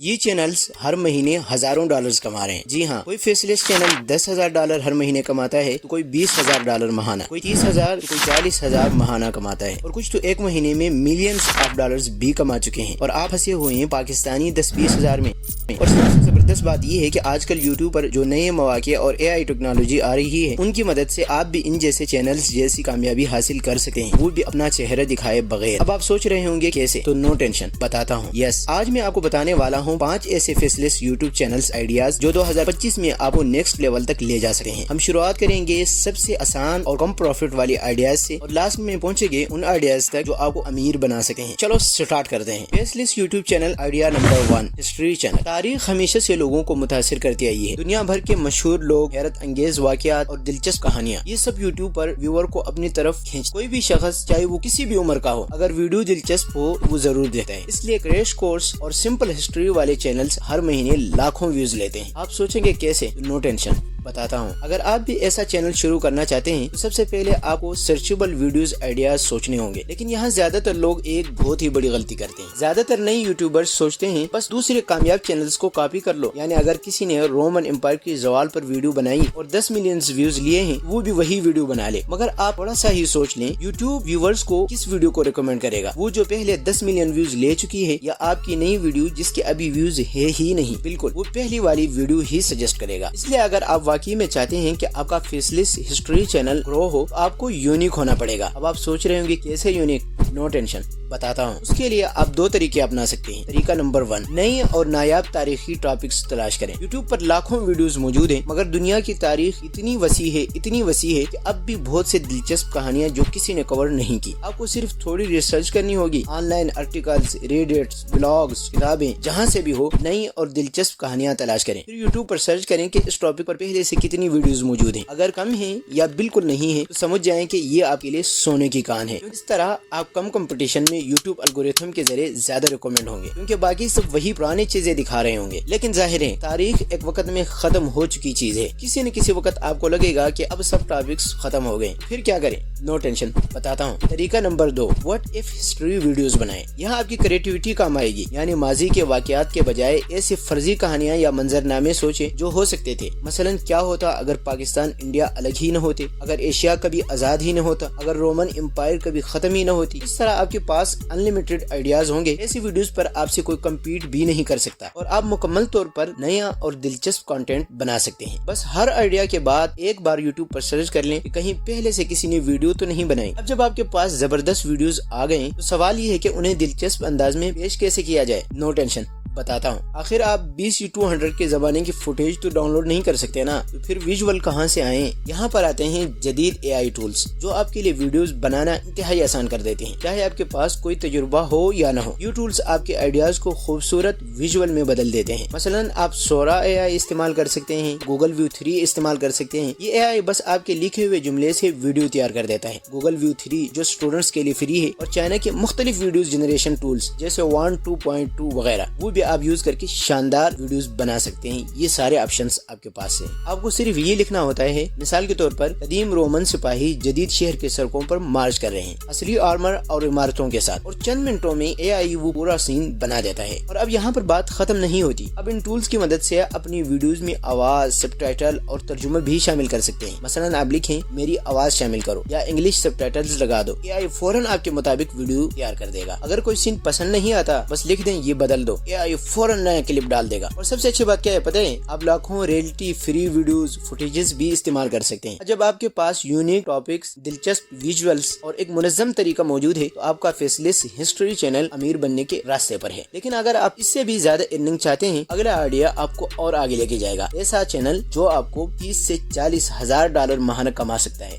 یہ چینلز ہر مہینے ہزاروں ڈالرز کما رہے ہیں۔ جی ہاں، کوئی فیسلیس چینل $10,000 ہر مہینے کماتا ہے تو کوئی $20,000 ماہانہ، کوئی 30,000 تو کوئی 40,000 ماہانہ کماتا ہے، اور کچھ تو ایک مہینے میں ملینز آف ڈالرز بھی کما چکے ہیں، اور آپ پھنسے ہوئے ہیں پاکستانی 10-20 ہزار میں۔ اور سب سے زبردست بات یہ ہے کہ آج کل یوٹیوب پر جو نئے مواقع اور AI ٹیکنالوجی آ رہی ہے، ان کی مدد سے آپ بھی ان جیسے چینلز جیسی کامیابی حاصل کر سکتے ہیں، وہ بھی اپنا چہرہ دکھائے بغیر۔ اب آپ سوچ رہے ہوں گے کیسے، تو نو ٹینشن، بتاتا ہوں۔ آج میں آپ کو بتانے والا ہوں 5 ایسے فیسلیس یوٹیوب چینلز آئیڈیاز جو 2025 میں آپ کو نیکسٹ لیول تک لے جا سکتے ہیں۔ ہم شروعات کریں گے سب سے آسان اور کم پروفٹ والی آئیڈیاز سے، اور لاسٹ میں پہنچیں گے ان آئیڈیاز تک جو آپ کو امیر بنا سکتے ہیں۔ چلو سٹارٹ کرتے ہیں۔ Faceless YouTube channel idea number 1، history channel. تاریخ ہمیشہ سے لوگوں کو متاثر کرتی آئی ہے۔ دنیا بھر کے مشہور لوگ، حیرت انگیز واقعات اور دلچسپ کہانیاں، یہ سب یوٹیوب پر ویور کو اپنی طرف کھینچ۔ کوئی بھی شخص چاہے وہ کسی بھی عمر کا ہو، اگر ویڈیو دلچسپ ہو وہ ضرور دیکھتا ہے۔ اس لیے کریش کورس اور سمپل ہسٹری والے چینلز ہر مہینے لاکھوں ویوز لیتے ہیں۔ آپ سوچیں گے کیسے؟ نو ٹینشن، بتاتا ہوں۔ اگر آپ بھی ایسا چینل شروع کرنا چاہتے ہیں تو سب سے پہلے آپ کو سرچیبل ویڈیوز آئیڈیاز سوچنے ہوں گے، لیکن یہاں زیادہ تر لوگ ایک بہت ہی بڑی غلطی کرتے ہیں۔ زیادہ تر نئے یوٹیوبرز سوچتے ہیں بس دوسرے کامیاب چینلز کو کاپی کر لو، یعنی اگر کسی نے رومن امپائر کی زوال پر ویڈیو بنائی اور 10 ملین ویوز لیے ہیں، وہ بھی وہی ویڈیو بنا لے۔ مگر آپ تھوڑا سا ہی سوچ لیں، یوٹیوب ویورز کو کس ویڈیو کو ریکمینڈ کرے گا؟ وہ جو پہلے 10 ملین ویوز لے چکی ہے، یا آپ کی نئی ویڈیو جس کے ابھی ویوز ہے ہی نہیں؟ بالکل، وہ پہلی والی ویڈیو ہی سجیسٹ کرے گا۔ اس لیے اگر آپ واقعی میں چاہتے ہیں کہ آپ کا فیسلیس ہسٹری چینل گرو ہو تو آپ کو یونیک ہونا پڑے گا۔ اب آپ سوچ رہے ہوں گے کیسے یونیک؟ نو ٹینشن، بتاتا ہوں۔ اس کے لیے آپ 2 طریقے اپنا سکتے ہیں۔ طریقہ نمبر 1، نئی اور نایاب تاریخی ٹاپکس تلاش کریں۔ یوٹیوب پر لاکھوں ویڈیوز موجود ہیں، مگر دنیا کی تاریخ اتنی وسیع ہے کہ اب بھی بہت سے دلچسپ کہانیاں جو کسی نے کور نہیں کی۔ آپ کو صرف تھوڑی ریسرچ کرنی ہوگی، on line articles, Reddits, blogs, کتابیں، جہاں سے بھی ہو نئی اور دلچسپ کہانیاں تلاش کریں۔ پھر یوٹیوب پر سرچ کریں کہ اس ٹاپک پر پہلے سے کتنی ویڈیوز موجود ہیں۔ اگر کم ہیں یا بالکل نہیں ہیں تو سمجھ جائیں کہ یہ آپ کے لیے سونے کی کان ہے۔ اس طرح آپ کم کمپٹیشن میں یوٹیوب الگورتھم کے ذریعے زیادہ ریکمینڈ ہوں گے، کیونکہ باقی سب وہی پرانی چیزیں دکھا رہے ہوں گے۔ لیکن ظاہر ہے تاریخ ایک وقت میں ختم ہو چکی چیز ہے۔ کسی نہ کسی وقت آپ کو لگے گا کہ اب سب ٹاپکس ختم ہو گئے، پھر کیا کریں؟ نو ٹینشن، بتاتا ہوں۔ طریقہ number 2، what if history videos بنائیں۔ یہاں آپ کی کریٹیوٹی کام آئے گی، یعنی ماضی کے واقعات کے بجائے ایسے فرضی کہانیاں یا منظرنامے سوچیں جو ہو سکتے تھے۔ مثلا کیا ہوتا اگر پاکستان انڈیا الگ ہی نہ ہوتے، اگر ایشیا کبھی آزاد ہی نہ ہوتا، اگر رومن امپائر کبھی ختم ہی نہ ہوتی۔ اس طرح آپ کے پاس انلیمیٹڈ آئیڈیاز ہوں گے۔ ایسی ویڈیوز پر آپ سے کوئی کمپیٹ بھی نہیں کر سکتا، اور آپ مکمل طور پر نیا اور دلچسپ کنٹینٹ بنا سکتے ہیں۔ بس ہر آئیڈیا کے بعد ایک بار یوٹیوب پر سرچ کر لیں کہ کہیں پہلے سے کسی نے ویڈیو تو نہیں بنائی۔ اب جب آپ کے پاس زبردست ویڈیوز آ گئے تو سوال یہ ہے کہ انہیں دلچسپ انداز میں پیش کیسے کیا جائے؟ نو ٹینشن، بتاتا ہوں۔ آخر آپ 20x200 کے زمانے کی فوٹیج تو ڈاؤن لوڈ نہیں کر سکتے نا، تو پھر ویژول کہاں سے آئیں؟ یہاں پر آتے ہیں جدید AI ٹولز جو آپ کے لیے ویڈیوز بنانا انتہائی آسان کر دیتے ہیں، چاہے آپ کے پاس کوئی تجربہ ہو یا نہ ہو۔ یہ ٹولز آپ کے آئیڈیاز کو خوبصورت ویژول میں بدل دیتے ہیں۔ مثلا آپ سورا AI استعمال کر سکتے ہیں، گوگل ویو 3 استعمال کر سکتے ہیں۔ یہ AI بس آپ کے لکھے ہوئے جملے سے ویڈیو تیار کر دیتا ہے۔ گوگل ویو 3 جو اسٹوڈنٹس کے لیے فری ہے، اور چائنا کے مختلف ویڈیوز جنریشن ٹولز جیسے 1 2.2 وغیرہ، وہ بھی آپ یوز کر کے شاندار ویڈیوز بنا سکتے ہیں۔ یہ سارے آپشنز آپ کے پاس ہیں۔ آپ کو صرف یہ لکھنا ہوتا ہے، مثال کے طور پر قدیم رومن سپاہی جدید شہر کے سڑکوں پر مارچ کر رہے ہیں، اصلی آرمر اور عمارتوں کے ساتھ، اور چند منٹوں میں AI وہ پورا سین بنا دیتا ہے۔ اور اب یہاں پر بات ختم نہیں ہوتی۔ اب ان ٹولز کی مدد سے اپنی ویڈیوز میں آواز، سب ٹائٹل اور ترجمہ بھی شامل کر سکتے ہیں۔ مثلا آپ لکھیں میری آواز شامل کرو یا انگلش سب ٹائٹلز لگا دو، AI فوراً آپ کے مطابق ویڈیو تیار کر دے گا۔ اگر کوئی سین پسند نہیں آتا بس لکھ دیں یہ بدل دو، AI فوراً نیا کلپ ڈال دے گا۔ اور سب سے اچھی بات کیا ہے پتہ ہے؟ آپ لاکھوں ریئلٹی فری ویڈیوز، فوٹیجز بھی استعمال کر سکتے ہیں۔ جب آپ کے پاس یونیک ٹاپکس، دلچسپ ویژولز اور ایک منظم طریقہ موجود ہے تو آپ کا فیسلیس ہسٹری چینل امیر بننے کے راستے پر ہے۔ لیکن اگر آپ اس سے بھی زیادہ ارننگ چاہتے ہیں، اگلا آئیڈیا آپ کو اور آگے لے کے جائے گا۔ ایسا چینل جو آپ کو 30 سے 40 ہزار ڈالر ماہانہ کما سکتا ہے۔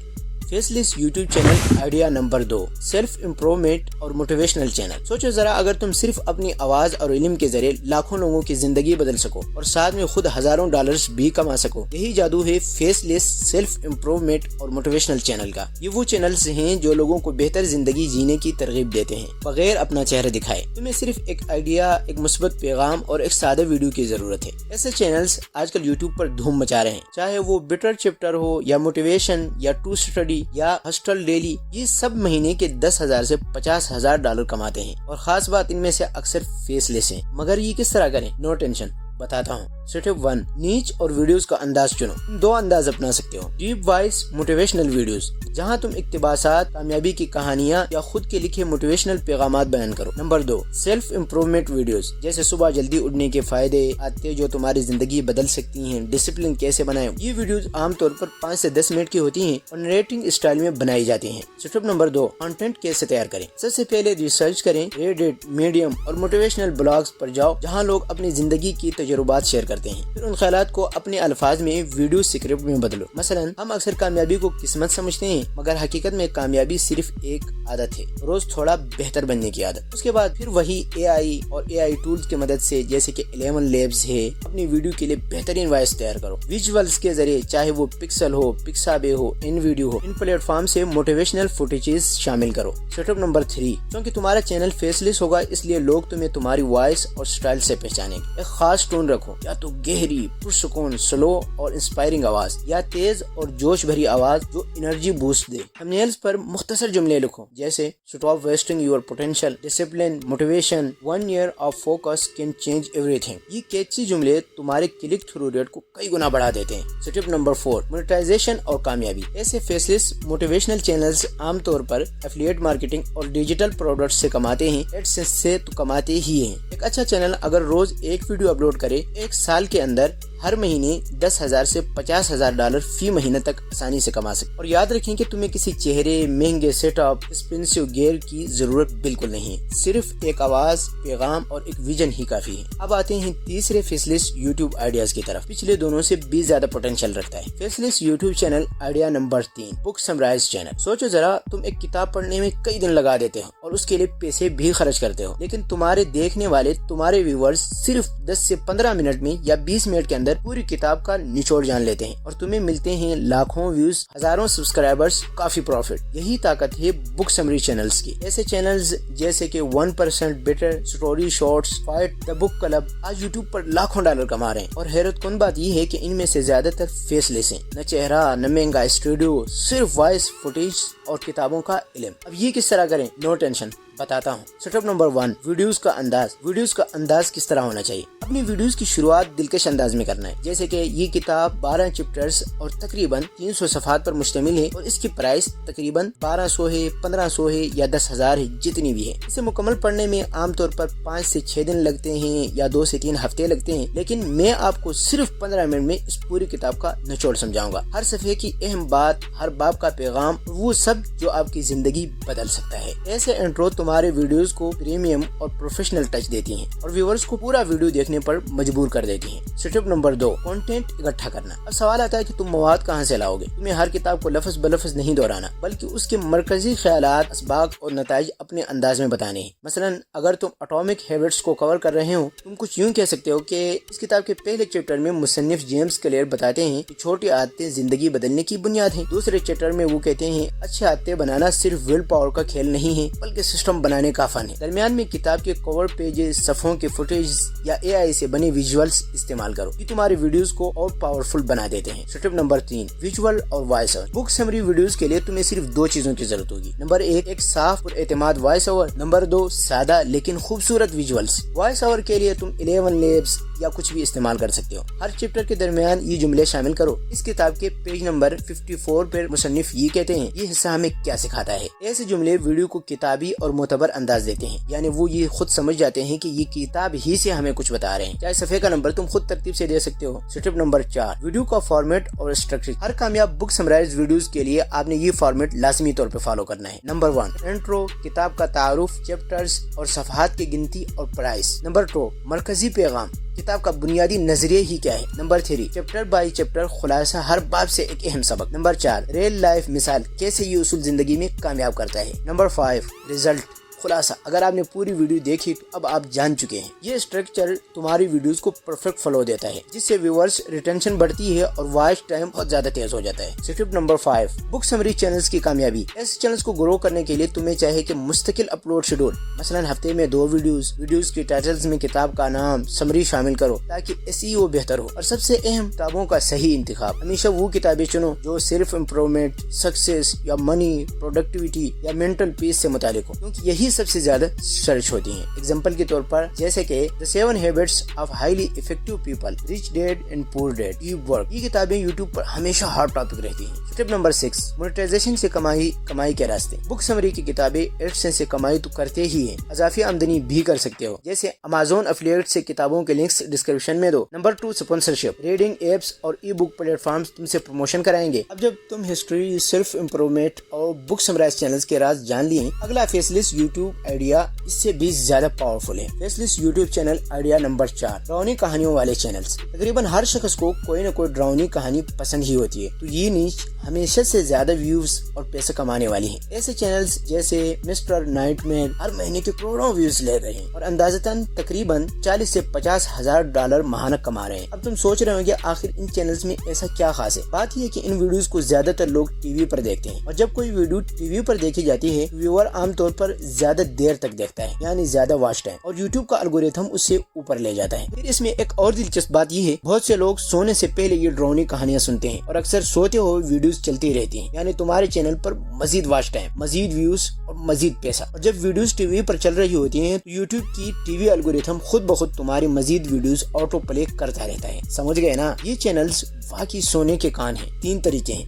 Faceless YouTube channel idea number 2، self improvement اور موٹیویشنل چینل۔ سوچو ذرا، اگر تم صرف اپنی آواز اور علم کے ذریعے لاکھوں لوگوں کی زندگی بدل سکو اور ساتھ میں خود ہزاروں ڈالرز بھی کما سکو، یہی جادو ہے فیسلیس سیلف امپروومنٹ اور موٹیویشنل چینل کا۔ یہ وہ چینلز ہیں جو لوگوں کو بہتر زندگی جینے کی ترغیب دیتے ہیں بغیر اپنا چہرہ دکھائے۔ تمہیں صرف ایک آئیڈیا، ایک مثبت پیغام اور ایک سادہ ویڈیو کی ضرورت ہے۔ ایسے چینلز آج کل یوٹیوب پر دھوم مچا رہے ہیں، چاہے وہ بیٹر چیپٹر ہو یا موٹیویشن یا ٹو اسٹڈی ڈیلی یا ہسٹل ڈیلی یہ سب مہینے کے 10,000 سے 50,000 ڈالر کماتے ہیں اور خاص بات ان میں سے اکثر فیس لیس ہیں۔ مگر یہ کس طرح کریں؟ نو ٹینشن، بتاتا ہوں۔ اسٹیپ 1، نیچ اور ویڈیوز کا انداز چنو۔ تم دو انداز اپنا سکتے ہو، ڈیپ وائس موٹیویشنل ویڈیوز جہاں تم اقتباسات، کامیابی کی کہانیاں یا خود کے لکھے موٹیویشنل پیغامات بیان کرو۔ نمبر 2، سیلف امپروومنٹ ویڈیوز جیسے صبح جلدی اٹھنے کے فائدے، عادتیں جو تمہاری زندگی بدل سکتی ہیں، ڈسپلن کیسے بنائیں۔ یہ ویڈیوز عام طور پر 5 سے 10 منٹ کی ہوتی ہیں اور نریٹنگ اسٹائل میں بنائی جاتی ہیں۔ اسٹیپ نمبر 2، کنٹینٹ کیسے تیار کریں۔ سب سے پہلے ریسرچ کریں، ریڈٹ، میڈیم اور موٹیویشنل بلاگز پر جاؤ جہاں لوگ اپنی زندگی کی تجربات شیئر کرتے ہیں۔ پھر ان خیالات کو اپنے الفاظ میں ویڈیو اسکرپٹ میں بدلو۔ مثلا ہم اکثر کامیابی کو قسمت سمجھتے ہیں مگر حقیقت میں کامیابی صرف ایک عادت ہے، روز تھوڑا بہتر بننے کی عادت۔ اس کے بعد پھر وہی اے آئی ٹولز کی مدد سے جیسے کہ 11 لیبس ہے اپنی ویڈیو کے لیے بہترین وائس تیار کرو۔ ویژولز کے ذریعے چاہے وہ pixel who, پکسابے who, in video who, in plate form سے موٹیویشنل فوٹیجز شامل کرو۔ اسٹیپ نمبر 3، کیونکہ تمہارا چینل فیس لیس ہوگا اس لیے لوگ تمہیں تمہاری وائس اور سٹائل سے پہچانیں گے۔ ایک خاص ٹون رکھو، یا تو گہری، پرسکون، سلو اور انسپائرنگ آواز یا تیز اور جوش بھری آواز جو انرجی بوسٹ دے۔ تھمبنیلز پر مختصر جملے لکھو جیسے stop wasting your potential, discipline, motivation, 1 year of focus can change every thing. یہ کیچی جملے تمہارے کلک تھرو ریٹ کو کئی گنا بڑھا دیتے ہیں۔ اسٹیپ نمبر 4، مونیٹائزیشن اور کامیابی۔ ایسے فیس لیس موٹیویشنل چینلز عام طور پر ایفیلیٹ مارکیٹنگ اور ڈیجیٹل پروڈکٹس سے کماتے ہیں، ایڈسنس سے تو کماتے ہی ہیں۔ ایک اچھا چینل اگر روز ایک ویڈیو اپلوڈ کرے، ایک سال کے اندر ہر مہینے 10,000 سے 50,000 ڈالر فی مہینہ تک آسانی سے کما سکتے۔ اور یاد رکھیں کہ تمہیں کسی چہرے، مہنگے سیٹ اپ، ایکسپینسو گیئر کی ضرورت بالکل نہیں ہے، صرف ایک آواز، پیغام اور ایک ویژن ہی کافی ہے۔ اب آتے ہیں تیسرے فیس لیس یوٹیوب آئیڈیاز کی طرف۔ پچھلے دونوں سے بھی زیادہ پوٹینشیل رکھتا ہے۔ فیس لیس YouTube channel idea number 3، book summarize channel. سوچو ذرا، تم ایک کتاب پڑھنے میں کئی دن لگا دیتے ہو اور اس کے لیے پیسے بھی خرچ کرتے ہو، لیکن تمہارے دیکھنے والے، تمہارے ویورز صرف 10 سے 15 منٹ میں یا 20 منٹ کے اندر پوری کتاب کا نچوڑ جان لیتے ہیں اور تمہیں ملتے ہیں لاکھوں ویوز، ہزاروں سبسکرائبرز، کافی پروفٹ۔ یہی طاقت ہے بک سمری چینلز کی۔ ایسے چینلز جیسے کہ 1% بیٹر، اسٹوری شارٹس، فائٹ، دا بک کلب آج یوٹیوب پر لاکھوں ڈالر کما رہے ہیں۔ اور حیرت کن بات یہ ہے کہ ان میں سے زیادہ تر فیس لیس ہیں، نہ چہرہ، نہ مہنگا اسٹوڈیو، صرف وائس، فوٹیج اور کتابوں کا علم۔ اب یہ کس طرح کریں؟ نو ٹینشن، بتاتا ہوں۔ اسٹیپ نمبر 1، ویڈیوز کا انداز۔ ویڈیوز کا انداز کس طرح ہونا چاہیے؟ اپنی ویڈیوز کی شروعات دلکش انداز میں کرنا ہے، جیسے کہ یہ کتاب 12 چیپٹرز اور تقریباً 300 صفحات پر مشتمل ہے اور اس کی پرائس تقریباً 1200 ہے، 1500 ہے یا 10,000 ہے، جتنی بھی ہے۔ اسے مکمل پڑھنے میں عام طور پر 5 سے 6 دن لگتے ہیں یا 2 سے 3 ہفتے لگتے ہیں، لیکن میں آپ کو صرف 15 منٹ میں اس پوری کتاب کا نچوڑ سمجھاؤں گا۔ ہر صفحے کی اہم بات، ہر باب کا پیغام، وہ سب جو آپ کی زندگی بدل سکتا ہے۔ ایسے انٹرو تمہارے ویڈیوز کو پریمیم اور پروفیشنل ٹچ دیتی ہیں اور ویورز کو پورا ویڈیو دیکھنے پر مجبور کر دیتی ہیں۔ اسٹیپ نمبر 2، کنٹینٹ اکٹھا کرنا۔ اب سوال آتا ہے کہ تم مواد کہاں سے لاؤ گے؟ تمہیں ہر کتاب کو لفظ بلفظ نہیں دہرانا، بلکہ اس کے مرکزی خیالات، اسباق اور نتائج اپنے انداز میں بتانے ہیں۔ مثلا اگر تم اٹامک ہیبٹس کو کور کر رہے ہو، تم کچھ یوں کہہ سکتے ہو کہ اس کتاب کے پہلے چیپٹر میں مصنف جیمز کلیئر بتاتے ہیں کہ چھوٹی عادتیں زندگی بدلنے کی بنیاد ہیں۔ دوسرے چیپٹر میں وہ کہتے ہیں اچھی عادتیں بنانا صرف ول پاور کا کھیل نہیں ہے بلکہ سسٹم بنانے کا فن ہے۔ درمیان میں کتاب کے کور پیجز، صفحوں کے فوٹیج یا اے آئی سے بنے ویژولز استعمال کرو، یہ تمہاری ویڈیوز کو اور پاورفل بنا دیتے ہیں۔ اسٹیپ نمبر 3، ویژول اور وائس اوور۔ بک سمری ویڈیوز کے لیے تمہیں صرف 2 چیزوں کی ضرورت ہوگی۔ نمبر 1، ایک صاف پر اعتماد وائس اوور۔ نمبر 2، سادہ لیکن خوبصورت ویژولز۔ وائس اوور کے لیے تم 11 لیبس یا کچھ بھی استعمال کر سکتے ہو۔ ہر چیپٹر کے درمیان یہ جملے شامل کرو۔ اس کتاب کے پیج نمبر 54 پر مصنف یہ کہتے ہیں، یہ حصہ ہمیں کیا سکھاتا ہے۔ ایسے جملے ویڈیو کو کتابی اور معتبر انداز دیتے ہیں، یعنی وہ یہ خود سمجھ جاتے ہیں کہ یہ کتاب ہی سے ہمیں کچھ بتا رہے ہیں۔ چاہے صفحے کا نمبر تم خود ترتیب سے دے سکتے ہو۔ اسٹیپ نمبر 4، ویڈیو کا فارمیٹ اور اسٹرکچر۔ ہر کامیاب بک سمرائز ویڈیوز کے لیے آپ نے یہ فارمیٹ لازمی طور پہ فالو کرنا ہے۔ نمبر 1، انٹرو، کتاب کا تعارف، چیپٹرز اور صفحات کی گنتی اور پرائس۔ نمبر 2، مرکزی پیغام، کتاب کا بنیادی نظریہ ہی کیا ہے۔ نمبر 3، چیپٹر بائی چیپٹر خلاصہ، ہر باب سے ایک اہم سبق۔ نمبر 4، ریل لائف مثال، کیسے یہ اصول زندگی میں کامیاب کرتا ہے۔ نمبر 5، ریزلٹ، خلاصہ اگر آپ نے پوری ویڈیو دیکھی تو اب آپ جان چکے ہیں یہ اسٹرکچر تمہاری ویڈیوز کو پرفیکٹ فلو دیتا ہے جس سے ویورز ریٹینشن بڑھتی ہے اور واچ ٹائم بہت زیادہ تیز ہو جاتا ہے۔ اسٹیپ نمبر 5 بک سمری چینلز کی کامیابی۔ ایسے چینلز کو گرو کرنے کے لیے تمہیں چاہیے کہ مستقل اپلوڈ شیڈول، مثلا ہفتے میں 2 ویڈیوز کی ٹائٹلز میں کتاب کا نام سمری شامل کرو تاکہ SEO بہتر ہو۔ اور سب سے اہم، کتابوں کا صحیح انتخاب۔ ہمیشہ وہ کتابیں چنو جو صرف امپرومنٹ، سکسیس یا منی، پروڈکٹیوٹی یا مینٹل پیس سے متعلق ہو، کیونکہ یہی سب سے زیادہ سرچ ہوتی ہیں۔ اگزامپل کے طور پر جیسے کہ The 7 Habits of Highly Effective People، Rich Dad and Poor Dad، E-Work، یہ کتابیں یوٹیوب پر ہمیشہ ہاٹ ٹاپک رہتی ہیں۔ اسٹیپ نمبر 6 مونیٹائزیشن سے کمائی کے راستے۔ بک سمری کی کتابیں ایڈسنس سے کمائی تو کرتے ہی ہیں، اضافی آمدنی بھی کر سکتے ہو، جیسے Amazon افیلیٹ سے کتابوں کے لنکس ڈسکرپشن میں دو۔ Number 2 sponsorship. ریڈنگ ایپس اور ای بک پلیٹ فارمز تم سے پروموشن کرائیں گے۔ اب جب تم ہسٹری، سیلف امپروومنٹ اور بک سمرائز چینلز کے راز جان لیے، اگلا فیس لسٹ یوٹیوب آئیڈیا اس سے بھی زیادہ پاورفل ہے۔ Faceless YouTube channel idea number 4 ڈراؤنی کہانیوں والے چینلز۔ تقریباً ہر شخص کو کوئی نہ کوئی ڈراؤنی کہانی پسند ہی ہوتی ہے، تو یہ نیچ ہمیشہ سے زیادہ ویوز اور پیسے کمانے والی ہیں۔ ایسے چینلز جیسے مسٹر نائٹ میر ہر مہینے کے کروڑوں ویوز لے رہے ہیں اور اندازتاً تقریباً 40 سے 50 ہزار ڈالر ماہانہ کما رہے ہیں۔ اب تم سوچ رہے ہو کہ آخر ان چینلز میں ایسا کیا خاص ہے؟ بات یہ ہے کہ ان ویڈیوز کو زیادہ تر لوگ ٹی وی پر دیکھتے ہیں، اور جب کوئی ویڈیو ٹی وی پر دیکھی جاتی ہے ویور عام طور پر زیادہ دیر تک دیکھتا ہے، یعنی زیادہ واچ ٹائم، اور یوٹیوب کا الگوریتھم اس سے اوپر لے جاتا ہے۔ پھر اس میں ایک اور دلچسپ بات یہ ہے، بہت سے لوگ سونے سے پہلے یہ ڈراؤنی کہانیاں سنتے ہیں اور اکثر سوتے ہوئے ویڈیوز چلتی رہتی ہیں، یعنی تمہارے چینل پر مزید واچ ٹائم، مزید ویوز اور مزید پیسہ۔ اور جب ویڈیوز ٹی وی پر چل رہی ہوتی ہیں تو یوٹیوب کی ٹی وی الگوریتھم خود بخود تمہاری مزید ویڈیوز آٹو پلے کرتا رہتا ہے۔ سمجھ گئے نا؟ یہ چینلز واقعی سونے کے کان ہیں۔ 3 طریقے ہیں۔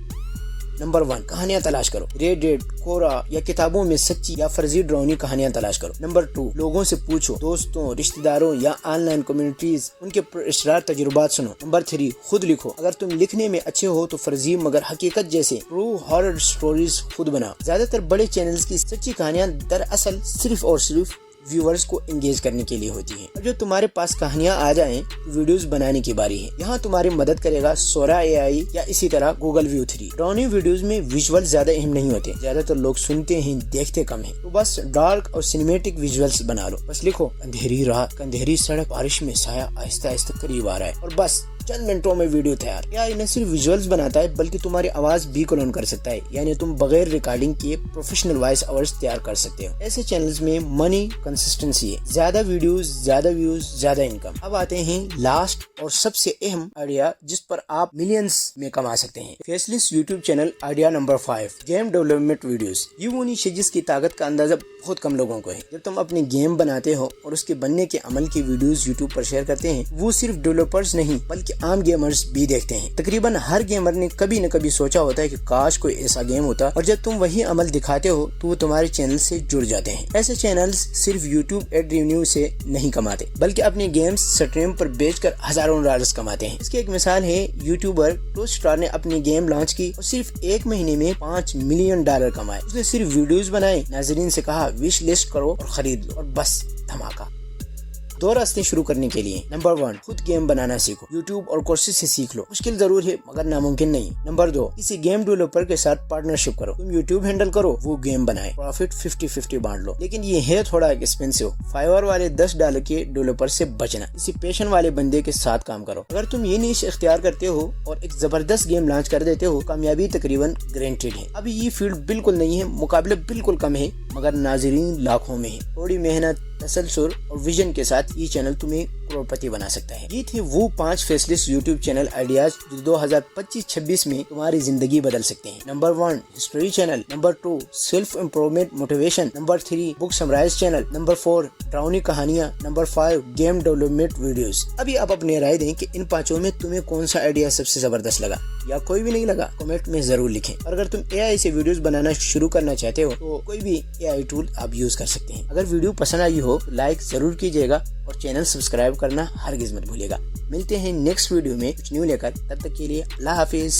نمبر 1 کہانیاں تلاش کرو، ریڈٹ، کورا یا کتابوں میں سچی یا فرضی ڈراؤنی کہانیاں تلاش کرو۔ نمبر 2 لوگوں سے پوچھو، دوستوں، رشتہ داروں یا آن لائن کمیونٹیز، ان کے پراسرار تجربات سنو۔ نمبر 3 خود لکھو، اگر تم لکھنے میں اچھے ہو تو فرضی مگر حقیقت جیسے ٹرو ہارر سٹوریز خود بناؤ۔ زیادہ تر بڑے چینلز کی سچی کہانیاں دراصل صرف اور صرف ویورز کو انگیج کرنے کے لیے ہوتی ہیں۔ اور جو تمہارے پاس کہانیاں آ جائیں ویڈیوز بنانے کی باری ہے۔ یہاں تمہاری مدد کرے گا سورا AI یا اسی طرح گوگل ویو 3۔ ڈراؤنی ویڈیوز میں ویژول زیادہ اہم نہیں ہوتے، زیادہ تر لوگ سنتے ہیں دیکھتے کم ہیں، تو بس ڈارک اور سینیمیٹک ویژولز بنا لو۔ بس لکھو اندھیری رات، اندھیری سڑک، بارش میں سایہ آہستہ آہستہ قریب آ رہا ہے، اور بس چند منٹوں میں ویڈیو تیار۔ AI نہ صرف ویژولز بناتا ہے بلکہ تمہاری آواز بھی کلون کر سکتا ہے، یعنی تم بغیر ریکارڈنگ کیے پروفیشنل وائس اوورز تیار کر سکتے ہو۔ ایسے چینلز میں منی کنسسٹنسی ہے، زیادہ ویڈیوز، زیادہ ویوز، زیادہ انکم۔ اب آتے ہیں لاسٹ اور سب سے اہم آئیڈیا جس پر آپ ملینز میں کما سکتے ہیں۔ Faceless YouTube channel idea number 5 game development videos. یہ وہ نیش ہے جس کی طاقت کا اندازہ بہت کم لوگوں کو ہے۔ جب تم اپنے گیم بناتے ہو اور اس کے بننے کے عمل کی ویڈیوز یوٹیوب پر شیئر کرتے ہیں، وہ صرف ڈیولپرز نہیں بلکہ عام گیمرز بھی دیکھتے ہیں۔ تقریباً ہر گیمر نے کبھی نہ کبھی سوچا ہوتا ہے کہ کاش کوئی ایسا گیم ہوتا، اور جب تم وہی عمل دکھاتے ہو تو وہ تمہارے چینل سے جڑ جاتے ہیں۔ ایسے چینلز صرف یوٹیوب ایڈ ریونیو سے نہیں کماتے بلکہ اپنے گیمز سٹریم پر بیچ کر ہزاروں ڈالرز کماتے ہیں۔ اس کی ایک مثال ہے یوٹیوبر ٹو اسٹار نے اپنی گیم لانچ کی اور صرف 1 مہینے میں $5 ملین کمائے۔ اس نے صرف ویڈیوز بنائے، ناظرین سے کہا وش لسٹ کرو اور خرید لو، اور بس دھماکہ۔ 2 راستے شروع کرنے کے لیے۔ نمبر 1 خود گیم بنانا سیکھو، یوٹیوب اور کورسز سے سیکھ لو، مشکل ضرور ہے مگر ناممکن نہیں۔ نمبر 2 کسی گیم ڈیولپر کے ساتھ پارٹنرشپ کرو، تم یوٹیوب ہینڈل کرو، وہ گیم بنائے، پروفٹ 50-50 بانٹ لو، لیکن یہ ہے تھوڑا ایکسپینسو۔ فائیور والے $10 کے ڈیولپر سے بچنا، کسی پیشن والے بندے کے ساتھ کام کرو۔ اگر تم یہ نیش اختیار کرتے ہو اور ایک زبردست گیم لانچ کر دیتے ہو، کامیابی تقریباً گارنٹیڈ ہے۔ ابھی یہ فیلڈ بالکل نہیں ہے، مقابلہ بالکل کم ہے، مگر ناظرین لاکھوں میں ہے۔ تھوڑی محنت، تسلسل اور ویژن کے ساتھ یہ چینل تمہیں کروڑپتی بنا سکتا ہے۔ یہ تھے وہ 5 faceless YouTube channel ideas جو 2025-26 میں تمہاری زندگی بدل سکتے ہیں۔ Number 1 history channel, number 2 self improvement motivation, number 3 book summarize channel, number 4 ڈراؤنی کہانیاں، نمبر 5 گیم ڈیولپمنٹ ویڈیوز۔ ابھی آپ اپنی رائے دیں کہ ان 5 میں تمہیں کون سا آئیڈیا سب سے زبردست لگا، یا کوئی بھی نہیں لگا کمنٹ میں ضرور لکھیں۔ اور اگر تم AI سے ویڈیوز بنانا شروع کرنا چاہتے ہو تو کوئی بھی AI ٹول آپ یوز کر سکتے ہیں۔ اگر ویڈیو پسند آئی ہو تو لائک ضرور کیجیے گا اور چینل سبسکرائب کرنا ہرگز مت بھولیے گا۔ ملتے ہیں نیکسٹ ویڈیو میں کچھ نیو لے کر، تب تک کے لیے اللہ حافظ۔